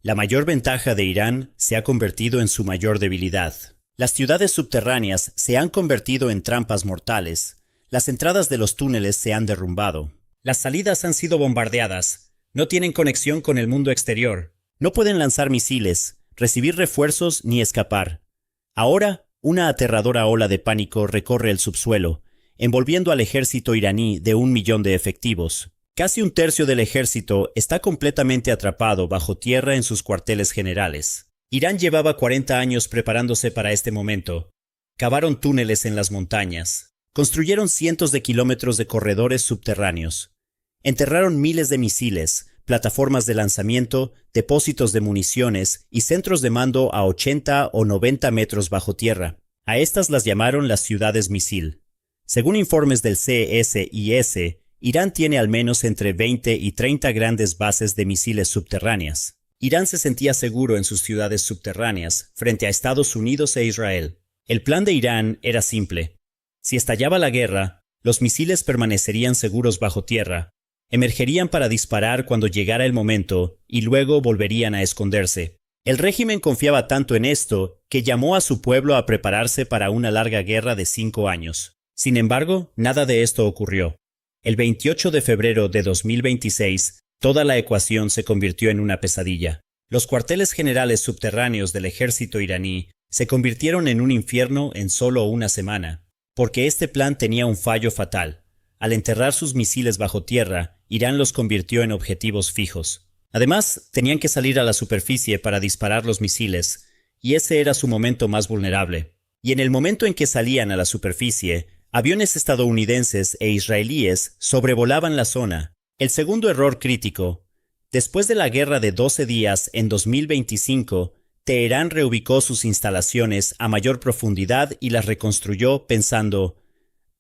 La mayor ventaja de Irán se ha convertido en su mayor debilidad. Las ciudades subterráneas se han convertido en trampas mortales. Las entradas de los túneles se han derrumbado. Las salidas han sido bombardeadas. No tienen conexión con el mundo exterior. No pueden lanzar misiles, recibir refuerzos ni escapar. Ahora, una aterradora ola de pánico recorre el subsuelo, envolviendo al ejército iraní de 1 millón de efectivos. Casi un tercio del ejército está completamente atrapado bajo tierra en sus cuarteles generales. Irán llevaba 40 años preparándose para este momento. Cavaron túneles en las montañas. Construyeron cientos de kilómetros de corredores subterráneos. Enterraron miles de misiles, plataformas de lanzamiento, depósitos de municiones y centros de mando a 80 o 90 metros bajo tierra. A estas las llamaron las ciudades misil. Según informes del CSIS, Irán tiene al menos entre 20 y 30 grandes bases de misiles subterráneas. Irán se sentía seguro en sus ciudades subterráneas frente a Estados Unidos e Israel. El plan de Irán era simple. Si estallaba la guerra, los misiles permanecerían seguros bajo tierra, emergerían para disparar cuando llegara el momento y luego volverían a esconderse. El régimen confiaba tanto en esto que llamó a su pueblo a prepararse para una larga guerra de 5 años. Sin embargo, nada de esto ocurrió. El 28 de febrero de 2026, toda la ecuación se convirtió en una pesadilla. Los cuarteles generales subterráneos del ejército iraní se convirtieron en un infierno en solo una semana, porque este plan tenía un fallo fatal. Al enterrar sus misiles bajo tierra, Irán los convirtió en objetivos fijos. Además, tenían que salir a la superficie para disparar los misiles, y ese era su momento más vulnerable. Y en el momento en que salían a la superficie, aviones estadounidenses e israelíes sobrevolaban la zona. El segundo error crítico. Después de la guerra de 12 días en 2025, Teherán reubicó sus instalaciones a mayor profundidad y las reconstruyó pensando,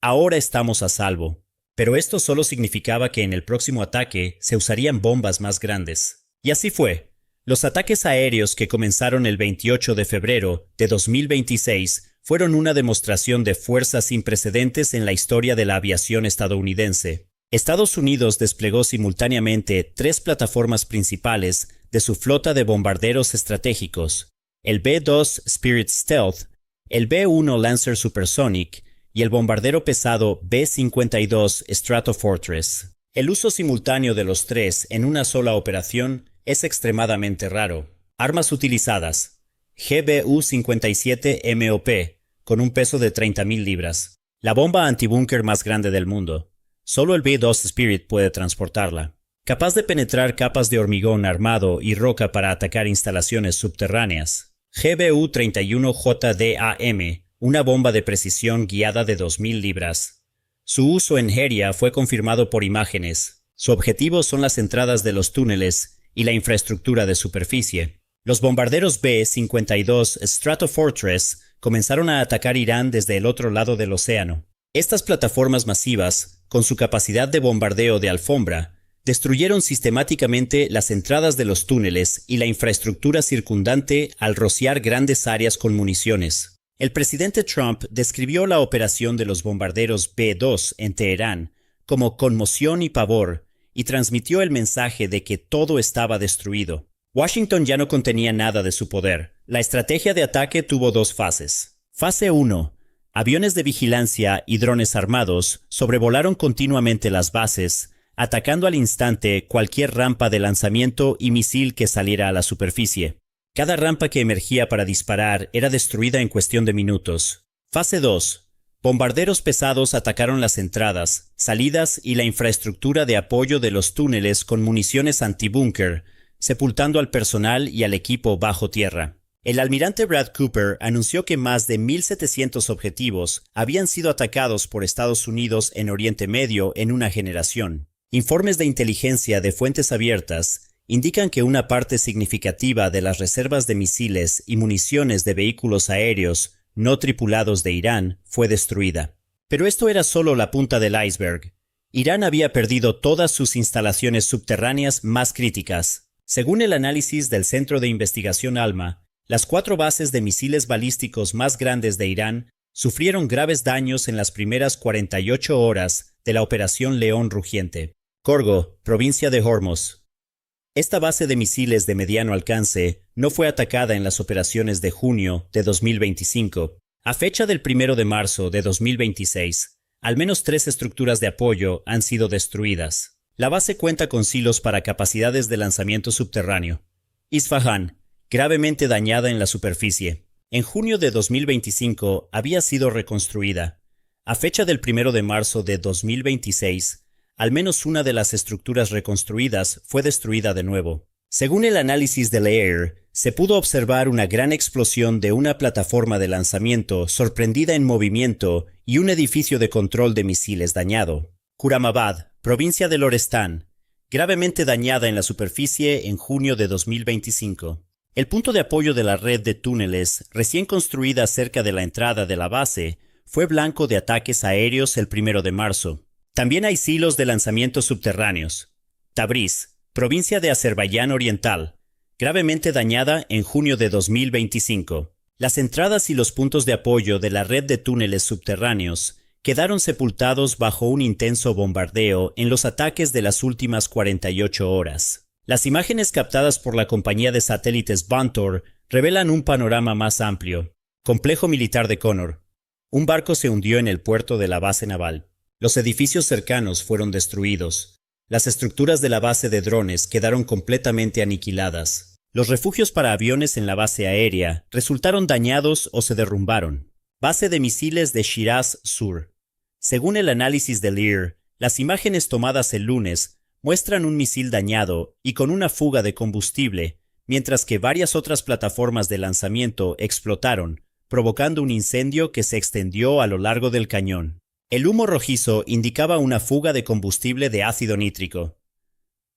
ahora estamos a salvo. Pero esto solo significaba que en el próximo ataque se usarían bombas más grandes. Y así fue. Los ataques aéreos que comenzaron el 28 de febrero de 2026 fueron una demostración de fuerza sin precedentes en la historia de la aviación estadounidense. Estados Unidos desplegó simultáneamente 3 plataformas principales de su flota de bombarderos estratégicos, el B-2 Spirit Stealth, el B-1 Lancer Supersonic y el bombardero pesado B-52 Stratofortress. El uso simultáneo de los 3 en una sola operación es extremadamente raro. Armas utilizadas: GBU-57 MOP, con un peso de 30.000 libras. La bomba antibúnker más grande del mundo. Solo el B-2 Spirit puede transportarla. Capaz de penetrar capas de hormigón armado y roca para atacar instalaciones subterráneas. GBU-31 JDAM, una bomba de precisión guiada de 2.000 libras. Su uso en Heria fue confirmado por imágenes. Su objetivo son las entradas de los túneles y la infraestructura de superficie. Los bombarderos B-52 Stratofortress comenzaron a atacar Irán desde el otro lado del océano. Estas plataformas masivas, con su capacidad de bombardeo de alfombra, destruyeron sistemáticamente las entradas de los túneles y la infraestructura circundante al rociar grandes áreas con municiones. El presidente Trump describió la operación de los bombarderos B-2 en Teherán como conmoción y pavor y transmitió el mensaje de que todo estaba destruido. Washington ya no contenía nada de su poder. La estrategia de ataque tuvo 2 fases. Fase 1. Aviones de vigilancia y drones armados sobrevolaron continuamente las bases, atacando al instante cualquier rampa de lanzamiento y misil que saliera a la superficie. Cada rampa que emergía para disparar era destruida en cuestión de minutos. Fase 2. Bombarderos pesados atacaron las entradas, salidas y la infraestructura de apoyo de los túneles con municiones antibúnker, sepultando al personal y al equipo bajo tierra. El almirante Brad Cooper anunció que más de 1.700 objetivos habían sido atacados por Estados Unidos en Oriente Medio en una generación. Informes de inteligencia de fuentes abiertas indican que una parte significativa de las reservas de misiles y municiones de vehículos aéreos no tripulados de Irán fue destruida. Pero esto era solo la punta del iceberg. Irán había perdido todas sus instalaciones subterráneas más críticas. Según el análisis del Centro de Investigación ALMA, las 4 bases de misiles balísticos más grandes de Irán sufrieron graves daños en las primeras 48 horas de la Operación León Rugiente. Corgo, provincia de Hormuz. Esta base de misiles de mediano alcance no fue atacada en las operaciones de junio de 2025. A fecha del 1 de marzo de 2026, al menos 3 estructuras de apoyo han sido destruidas. La base cuenta con silos para capacidades de lanzamiento subterráneo. Isfahán, gravemente dañada en la superficie. En junio de 2025 había sido reconstruida. A fecha del 1 de marzo de 2026, al menos una de las estructuras reconstruidas fue destruida de nuevo. Según el análisis de Lear, se pudo observar una gran explosión de una plataforma de lanzamiento sorprendida en movimiento y un edificio de control de misiles dañado. Khurramabad, provincia de Lorestán, gravemente dañada en la superficie en junio de 2025. El punto de apoyo de la red de túneles, recién construida cerca de la entrada de la base, fue blanco de ataques aéreos el 1 de marzo. También hay silos de lanzamiento subterráneos. Tabriz, provincia de Azerbaiyán Oriental, gravemente dañada en junio de 2025. Las entradas y los puntos de apoyo de la red de túneles subterráneos quedaron sepultados bajo un intenso bombardeo en los ataques de las últimas 48 horas. Las imágenes captadas por la compañía de satélites Vantor revelan un panorama más amplio. Complejo militar de Connor. Un barco se hundió en el puerto de la base naval. Los edificios cercanos fueron destruidos. Las estructuras de la base de drones quedaron completamente aniquiladas. Los refugios para aviones en la base aérea resultaron dañados o se derrumbaron. Base de misiles de Shiraz Sur. Según el análisis de Lear, las imágenes tomadas el lunes muestran un misil dañado y con una fuga de combustible, mientras que varias otras plataformas de lanzamiento explotaron, provocando un incendio que se extendió a lo largo del cañón. El humo rojizo indicaba una fuga de combustible de ácido nítrico.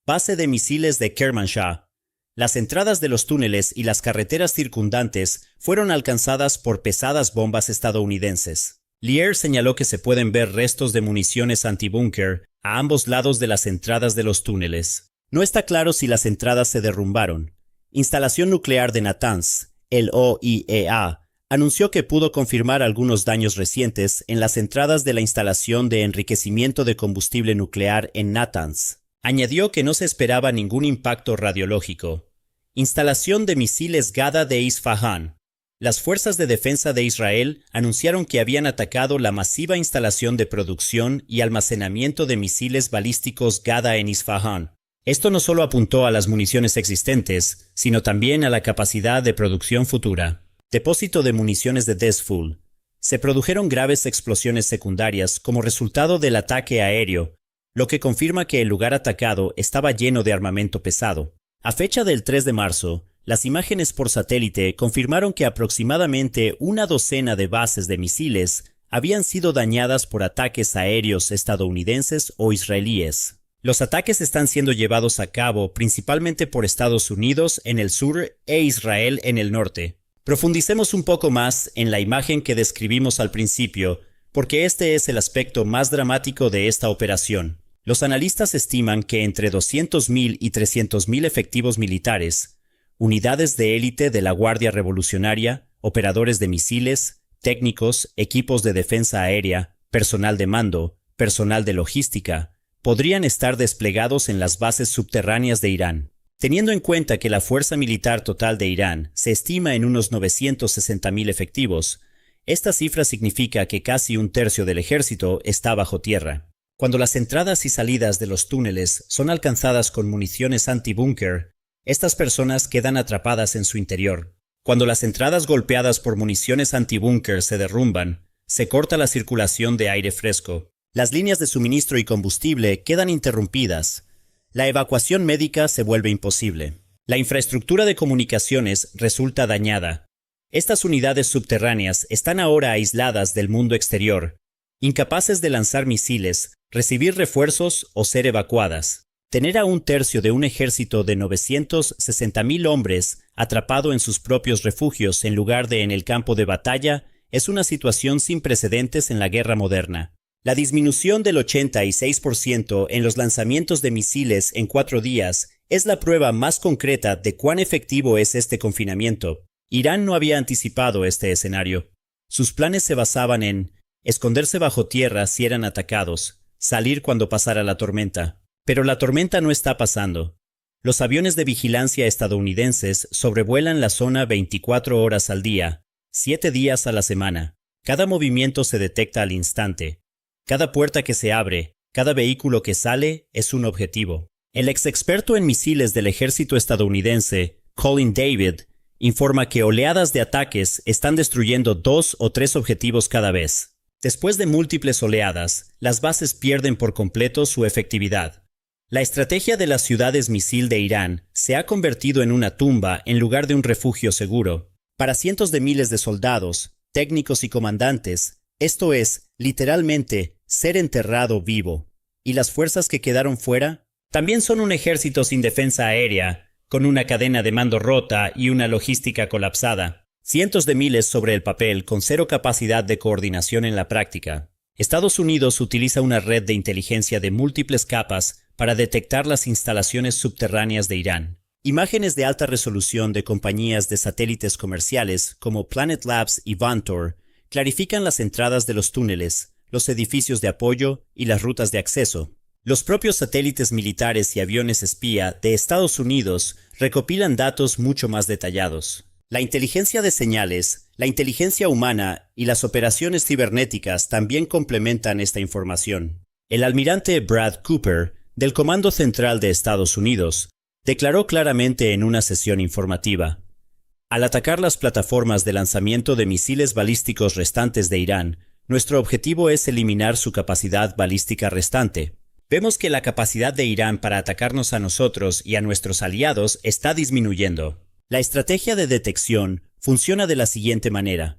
Base de misiles de Kermanshah. Las entradas de los túneles y las carreteras circundantes fueron alcanzadas por pesadas bombas estadounidenses. Lear señaló que se pueden ver restos de municiones antibúnker a ambos lados de las entradas de los túneles. No está claro si las entradas se derrumbaron. Instalación nuclear de Natanz, el OIEA, anunció que pudo confirmar algunos daños recientes en las entradas de la instalación de enriquecimiento de combustible nuclear en Natanz. Añadió que no se esperaba ningún impacto radiológico. Instalación de misiles Gada de Isfahán. Las fuerzas de defensa de Israel anunciaron que habían atacado la masiva instalación de producción y almacenamiento de misiles balísticos Gada en Isfahán. Esto no solo apuntó a las municiones existentes, sino también a la capacidad de producción futura. Depósito de municiones de Desful. Se produjeron graves explosiones secundarias como resultado del ataque aéreo, lo que confirma que el lugar atacado estaba lleno de armamento pesado. A fecha del 3 de marzo, las imágenes por satélite confirmaron que aproximadamente una docena de bases de misiles habían sido dañadas por ataques aéreos estadounidenses o israelíes. Los ataques están siendo llevados a cabo principalmente por Estados Unidos en el sur e Israel en el norte. Profundicemos un poco más en la imagen que describimos al principio, porque este es el aspecto más dramático de esta operación. Los analistas estiman que entre 200.000 y 300.000 efectivos militares, unidades de élite de la Guardia Revolucionaria, operadores de misiles, técnicos, equipos de defensa aérea, personal de mando, personal de logística, podrían estar desplegados en las bases subterráneas de Irán. Teniendo en cuenta que la fuerza militar total de Irán se estima en unos 960.000 efectivos, esta cifra significa que casi un tercio del ejército está bajo tierra. Cuando las entradas y salidas de los túneles son alcanzadas con municiones antibúnker, estas personas quedan atrapadas en su interior. Cuando las entradas golpeadas por municiones antibúnker se derrumban, se corta la circulación de aire fresco. Las líneas de suministro y combustible quedan interrumpidas. La evacuación médica se vuelve imposible. La infraestructura de comunicaciones resulta dañada. Estas unidades subterráneas están ahora aisladas del mundo exterior, incapaces de lanzar misiles, recibir refuerzos o ser evacuadas. Tener a un tercio de un ejército de 960.000 hombres atrapado en sus propios refugios en lugar de en el campo de batalla es una situación sin precedentes en la guerra moderna. La disminución del 86% en los lanzamientos de misiles en 4 días es la prueba más concreta de cuán efectivo es este confinamiento. Irán no había anticipado este escenario. Sus planes se basaban en esconderse bajo tierra si eran atacados, salir cuando pasara la tormenta. Pero la tormenta no está pasando. Los aviones de vigilancia estadounidenses sobrevuelan la zona 24 horas al día, 7 días a la semana. Cada movimiento se detecta al instante. Cada puerta que se abre, cada vehículo que sale es un objetivo. El ex experto en misiles del ejército estadounidense, Colin David, informa que oleadas de ataques están destruyendo 2 o 3 objetivos cada vez. Después de múltiples oleadas, las bases pierden por completo su efectividad. La estrategia de las ciudades misil de Irán se ha convertido en una tumba en lugar de un refugio seguro. Para cientos de miles de soldados, técnicos y comandantes, esto es, literalmente, ser enterrado vivo. ¿Y las fuerzas que quedaron fuera? También son un ejército sin defensa aérea, con una cadena de mando rota y una logística colapsada. Cientos de miles sobre el papel con cero capacidad de coordinación en la práctica. Estados Unidos utiliza una red de inteligencia de múltiples capas para detectar las instalaciones subterráneas de Irán. Imágenes de alta resolución de compañías de satélites comerciales como Planet Labs y Vantor clarifican las entradas de los túneles, los edificios de apoyo y las rutas de acceso. Los propios satélites militares y aviones espía de Estados Unidos recopilan datos mucho más detallados. La inteligencia de señales, la inteligencia humana y las operaciones cibernéticas también complementan esta información. El almirante Brad Cooper, del Comando Central de Estados Unidos, declaró claramente en una sesión informativa: al atacar las plataformas de lanzamiento de misiles balísticos restantes de Irán, nuestro objetivo es eliminar su capacidad balística restante. Vemos que la capacidad de Irán para atacarnos a nosotros y a nuestros aliados está disminuyendo. La estrategia de detección funciona de la siguiente manera.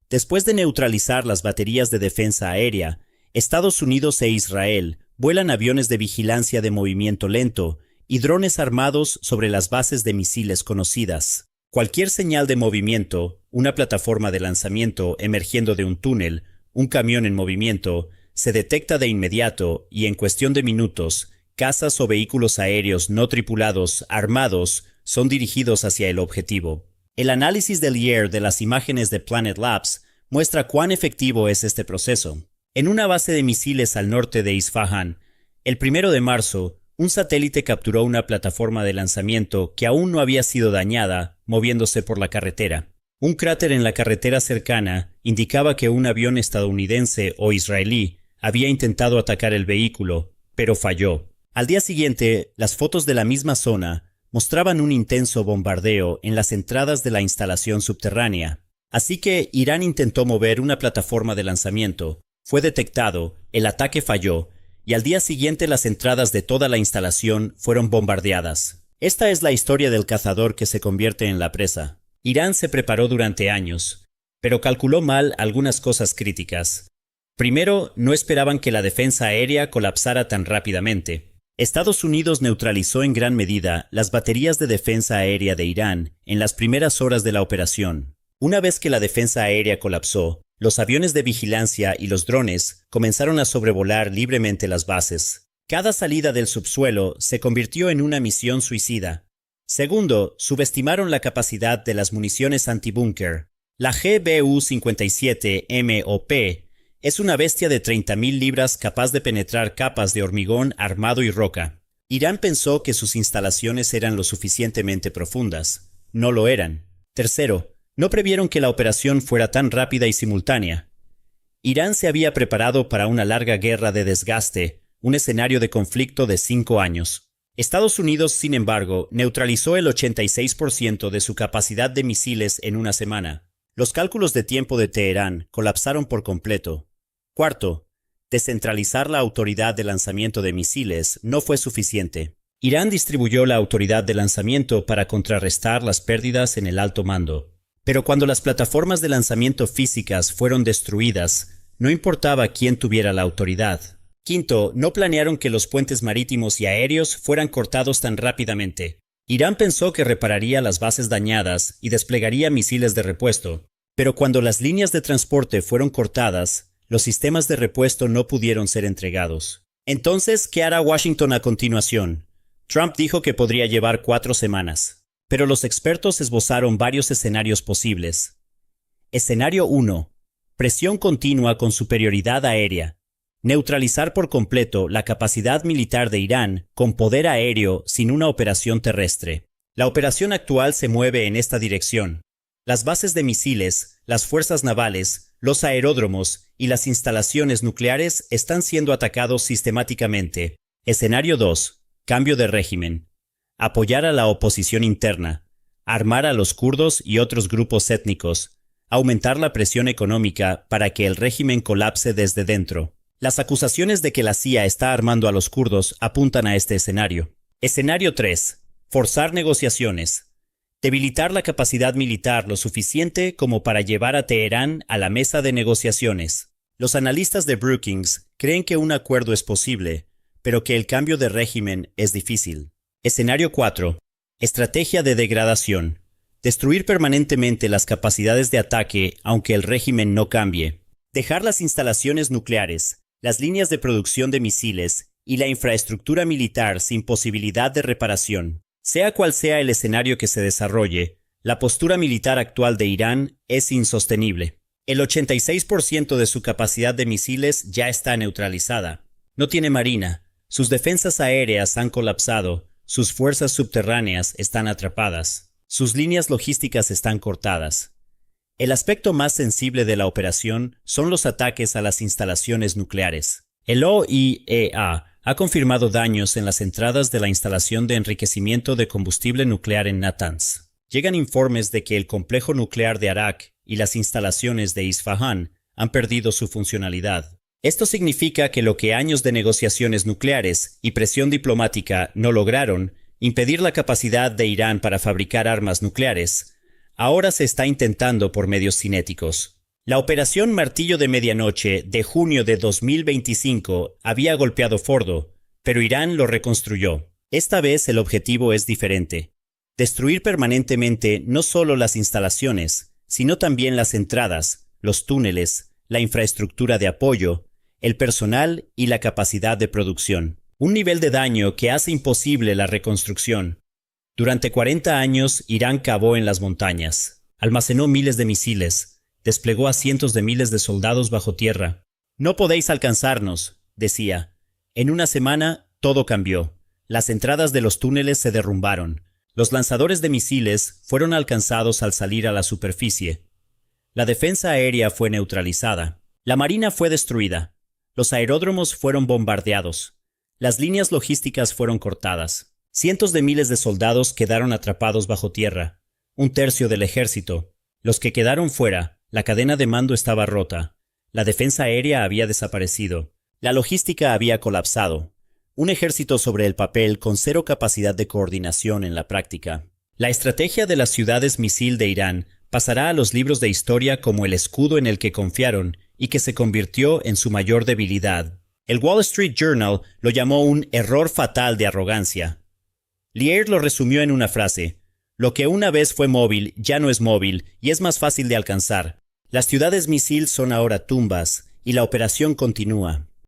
Después de neutralizar las baterías de defensa aérea, Estados Unidos e Israel vuelan aviones de vigilancia de movimiento lento y drones armados sobre las bases de misiles conocidas. Cualquier señal de movimiento, una plataforma de lanzamiento emergiendo de un túnel, un camión en movimiento, se detecta de inmediato y en cuestión de minutos, cazas o vehículos aéreos no tripulados armados son dirigidos hacia el objetivo. El análisis del IER de las imágenes de Planet Labs muestra cuán efectivo es este proceso. En una base de misiles al norte de Isfahan, el 1 de marzo, un satélite capturó una plataforma de lanzamiento que aún no había sido dañada, moviéndose por la carretera. Un cráter en la carretera cercana indicaba que un avión estadounidense o israelí había intentado atacar el vehículo, pero falló. Al día siguiente, las fotos de la misma zona mostraban un intenso bombardeo en las entradas de la instalación subterránea. Así que Irán intentó mover una plataforma de lanzamiento. Fue detectado, el ataque falló, y al día siguiente las entradas de toda la instalación fueron bombardeadas. Esta es la historia del cazador que se convierte en la presa. Irán se preparó durante años, pero calculó mal algunas cosas críticas. Primero, no esperaban que la defensa aérea colapsara tan rápidamente. Estados Unidos neutralizó en gran medida las baterías de defensa aérea de Irán en las primeras horas de la operación. Una vez que la defensa aérea colapsó, los aviones de vigilancia y los drones comenzaron a sobrevolar libremente las bases. Cada salida del subsuelo se convirtió en una misión suicida. Segundo, subestimaron la capacidad de las municiones antibúnker. La GBU-57MOP es una bestia de 30.000 libras capaz de penetrar capas de hormigón armado y roca. Irán pensó que sus instalaciones eran lo suficientemente profundas. No lo eran. Tercero, no previeron que la operación fuera tan rápida y simultánea. Irán se había preparado para una larga guerra de desgaste, un escenario de conflicto de 5 años. Estados Unidos, sin embargo, neutralizó el 86% de su capacidad de misiles en una semana. Los cálculos de tiempo de Teherán colapsaron por completo. Cuarto, descentralizar la autoridad de lanzamiento de misiles no fue suficiente. Irán distribuyó la autoridad de lanzamiento para contrarrestar las pérdidas en el alto mando. Pero cuando las plataformas de lanzamiento físicas fueron destruidas, no importaba quién tuviera la autoridad. Quinto, no planearon que los puentes marítimos y aéreos fueran cortados tan rápidamente. Irán pensó que repararía las bases dañadas y desplegaría misiles de repuesto. Pero cuando las líneas de transporte fueron cortadas, los sistemas de repuesto no pudieron ser entregados. Entonces, ¿qué hará Washington a continuación? Trump dijo que podría llevar 4 semanas. Pero los expertos esbozaron varios escenarios posibles. Escenario 1. Presión continua con superioridad aérea. neutralizar por completo la capacidad militar de Irán con poder aéreo sin una operación terrestre. La operación actual se mueve en esta dirección. Las bases de misiles, las fuerzas navales, los aeródromos y las instalaciones nucleares están siendo atacados sistemáticamente. Escenario 2. Cambio de régimen. Apoyar a la oposición interna. Armar a los kurdos y otros grupos étnicos. Aumentar la presión económica para que el régimen colapse desde dentro. Las acusaciones de que la CIA está armando a los kurdos apuntan a este escenario. Escenario 3. Forzar negociaciones. Debilitar la capacidad militar lo suficiente como para llevar a Teherán a la mesa de negociaciones. Los analistas de Brookings creen que un acuerdo es posible, pero que el cambio de régimen es difícil. Escenario 4. Estrategia de degradación. Destruir permanentemente las capacidades de ataque aunque el régimen no cambie. Dejar las instalaciones nucleares, las líneas de producción de misiles y la infraestructura militar sin posibilidad de reparación. Sea cual sea el escenario que se desarrolle, la postura militar actual de Irán es insostenible. El 86% de su capacidad de misiles ya está neutralizada. No tiene marina, sus defensas aéreas han colapsado, sus fuerzas subterráneas están atrapadas, sus líneas logísticas están cortadas. El aspecto más sensible de la operación son los ataques a las instalaciones nucleares. El OIEA ha confirmado daños en las entradas de la instalación de enriquecimiento de combustible nuclear en Natanz. Llegan informes de que el complejo nuclear de Arak y las instalaciones de Isfahán han perdido su funcionalidad. Esto significa que lo que años de negociaciones nucleares y presión diplomática no lograron, impedir la capacidad de Irán para fabricar armas nucleares, ahora se está intentando por medios cinéticos. La operación Martillo de Medianoche de junio de 2025 había golpeado Fordo, pero Irán lo reconstruyó. Esta vez el objetivo es diferente. Destruir permanentemente no solo las instalaciones, sino también las entradas, los túneles, la infraestructura de apoyo, el personal y la capacidad de producción. Un nivel de daño que hace imposible la reconstrucción. Durante 40 años, Irán cavó en las montañas, almacenó miles de misiles, desplegó a cientos de miles de soldados bajo tierra. No podéis alcanzarnos, decía. En una semana, todo cambió. Las entradas de los túneles se derrumbaron. Los lanzadores de misiles fueron alcanzados al salir a la superficie. La defensa aérea fue neutralizada. La marina fue destruida. Los aeródromos fueron bombardeados. Las líneas logísticas fueron cortadas. Cientos de miles de soldados quedaron atrapados bajo tierra. Un tercio del ejército. Los que quedaron fuera, la cadena de mando estaba rota. La defensa aérea había desaparecido. La logística había colapsado. Un ejército sobre el papel con cero capacidad de coordinación en la práctica. La estrategia de las ciudades misil de Irán pasará a los libros de historia como el escudo en el que confiaron y que se convirtió en su mayor debilidad. El Wall Street Journal lo llamó un error fatal de arrogancia. Lear lo resumió en una frase: lo que una vez fue móvil ya no es móvil y es más fácil de alcanzar. Las ciudades misil son ahora tumbas y la operación continúa.